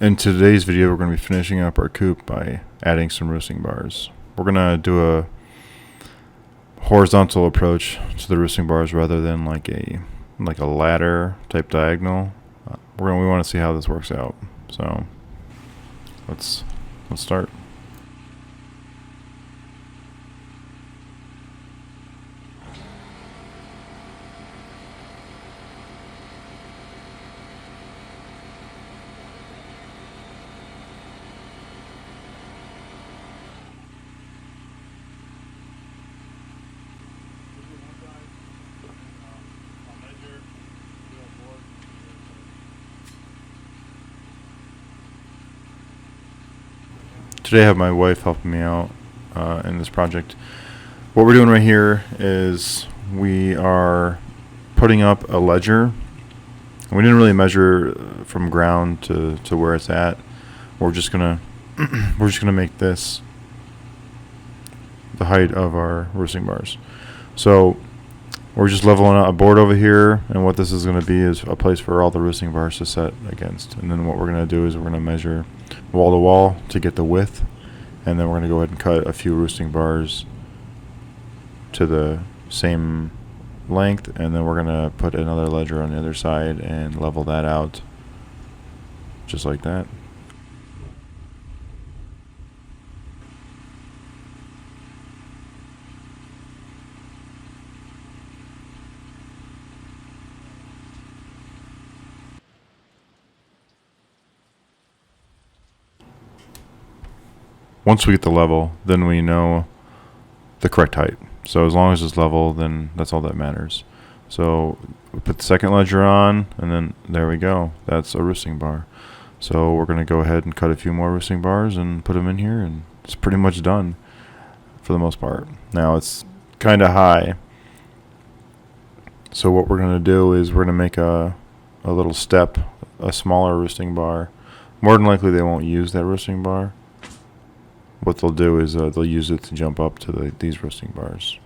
In today's video, we're going to be finishing up our coop by adding some roosting bars. We're going to do a horizontal approach to the roosting bars rather than like a ladder type diagonal. We want to see how this works out. So let's start. Today I have my wife helping me out in this project. What we're doing right here is we are putting up a ledger. We didn't really measure from ground to where it's at. We're just gonna make this the height of our roosting bars. So we're just leveling out a board over here, and what this is going to be is a place for all the roosting bars to set against. And then what we're going to do is we're going to measure wall to wall to get the width, and then we're going to go ahead and cut a few roosting bars to the same length, and then we're going to put another ledger on the other side and level that out just like that. Once we get the level, then we know the correct height. So as long as it's level, then that's all that matters. So we put the second ledger on, and then there we go. That's a roosting bar. So we're going to go ahead and cut a few more roosting bars and put them in here, and it's pretty much done for the most part. Now it's kind of high. So what we're going to do is we're going to make a little step, a smaller roosting bar. More than likely they won't use that roosting bar. What they'll do is they'll use it to jump up to these roosting bars.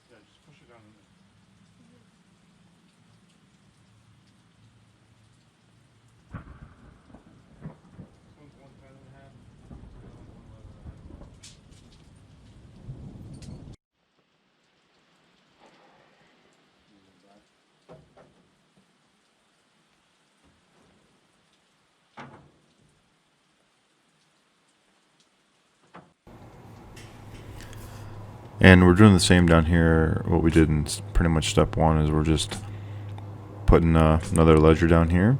Yeah, just push it down in there. This one's 110.5. This one's 111.5. And we're doing the same down here. What we did in pretty much step one is we're just putting another ledger down here,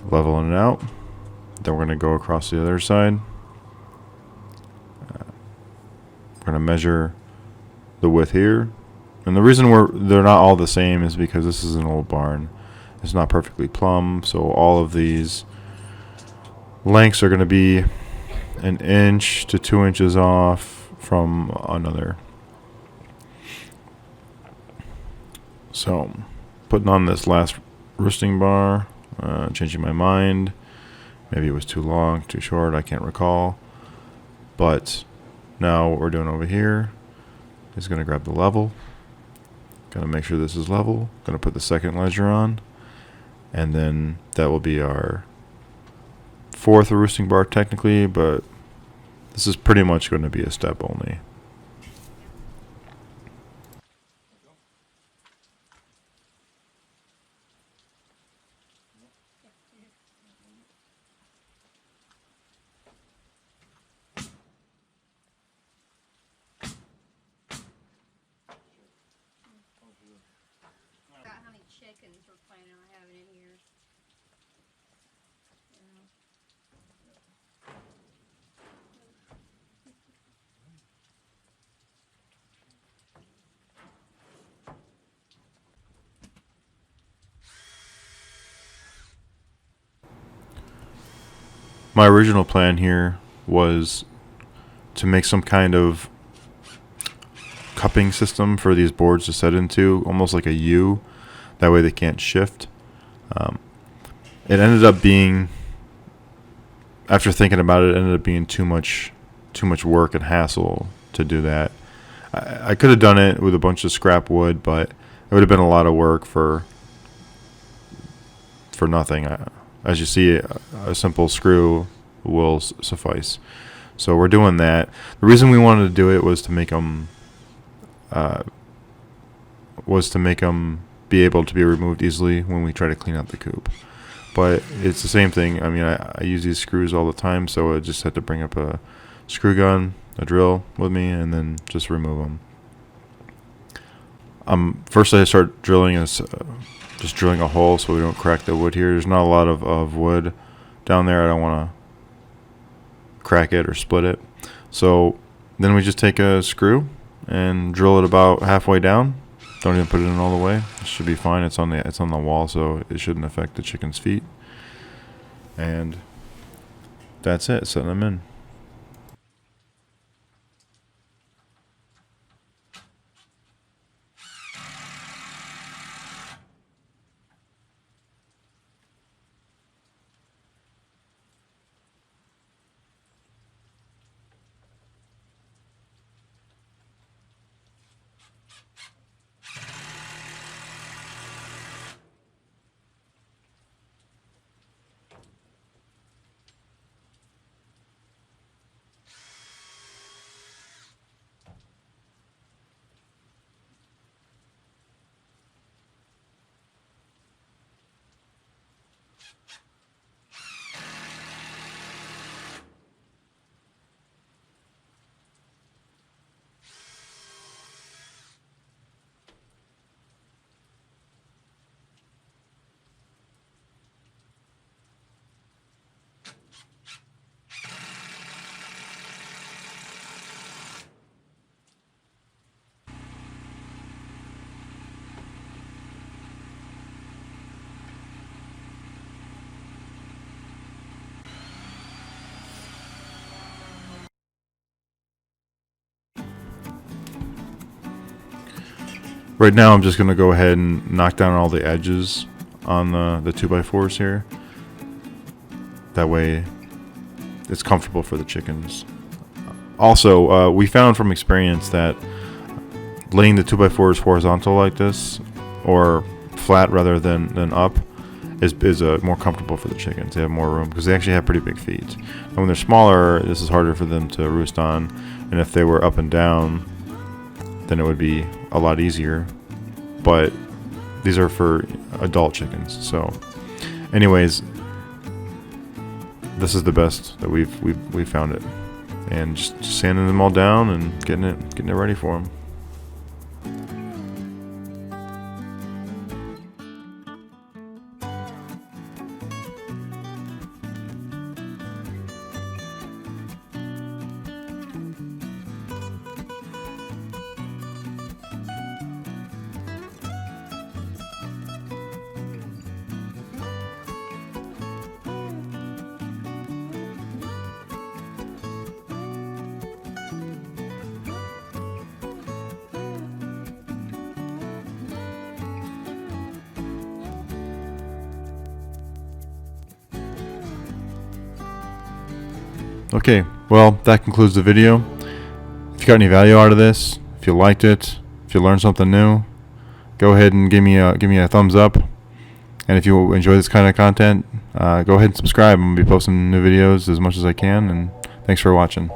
leveling it out. Then we're going to go across the other side. We're going to measure the width here. And the reason they're not all the same is because this is an old barn. It's not perfectly plumb, so all of these lengths are going to be 1 inch to 2 inches off from another. So putting on this last roosting bar, changing my mind. Maybe it was too long, too short, I can't recall. But now what we're doing over here is going to grab the level. Going to make sure this is level. Going to put the second ledger on. And then that will be our fourth roosting bar technically, but this is pretty much going to be a step only. chickens we're planning on having in here. My original plan here was to make some kind of cupping system for these boards to set into, almost like a U. That way they can't shift. It ended up being, after thinking about it, it ended up being too much work and hassle to do that. I could have done it with a bunch of scrap wood, but it would have been a lot of work for nothing. As you see, a simple screw will suffice. So we're doing that. The reason we wanted to do it was to make them be able to be removed easily when we try to clean out the coop. But it's the same thing. I mean, I use these screws all the time, so I just had to bring up a screw gun, a drill with me, and then just remove them. First I start drilling is just drilling a hole so we don't crack the wood here. There's not a lot of wood down there. I don't want to crack it or split it. So then we just take a screw and drill it about halfway down. Don't even put it in all the way. It should be fine. It's on the wall, so it shouldn't affect the chicken's feet. And that's it. Setting them in. Right now I'm just going to go ahead and knock down all the edges on the 2x4s here. That way it's comfortable for the chickens. Also, we found from experience that laying the 2x4s horizontal like this, or flat rather than up, is more comfortable for the chickens. They have more room because they actually have pretty big feet. And when they're smaller, this is harder for them to roost on. And if they were up and down, then it would be a lot easier. But these are for adult chickens. So anyways, this is the best that we've found it. And just sanding them all down and getting it ready for them. Okay, well, that concludes the video. If you got any value out of this, if you liked it, if you learned something new, go ahead and give me a thumbs up. And if you enjoy this kind of content, go ahead and subscribe. I'm going to be posting new videos as much as I can. And thanks for watching.